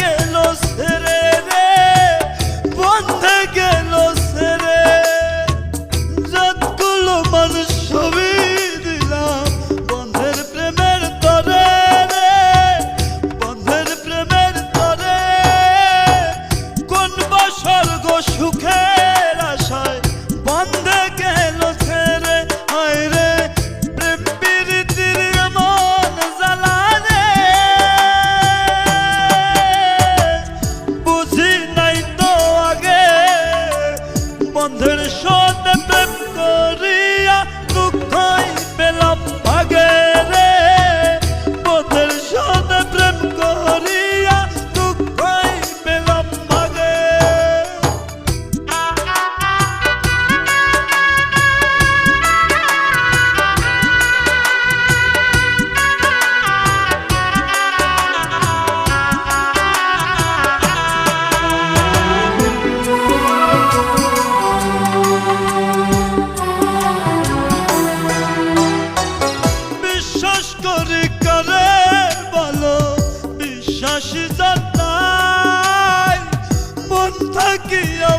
গেল ছেড়ে রে, বন্ধে গেল ছেড়ে। যতগুলো মানুষ ছবি দিলাম বন্ধের প্রেমের তরে রে, বন্ধের প্রেমের তরে। কোন বসর্গ সুখের আশায় বন্ধে গেল ছেড়ে। হায় রে প্রেম প্রীতির এমন জ্বালা রে, বুঝি নাই তো আগে। বন্ধের সাথে প্রেম করিয়া দুঃখই পেলাম ভাগে রে, বন্ধের সাথে প্রেম করিয়া দুঃখই পেলাম ভাগে। বিশ্বাস করি করে বলো, বিশ্বাস যার নাই মন থাকিয়া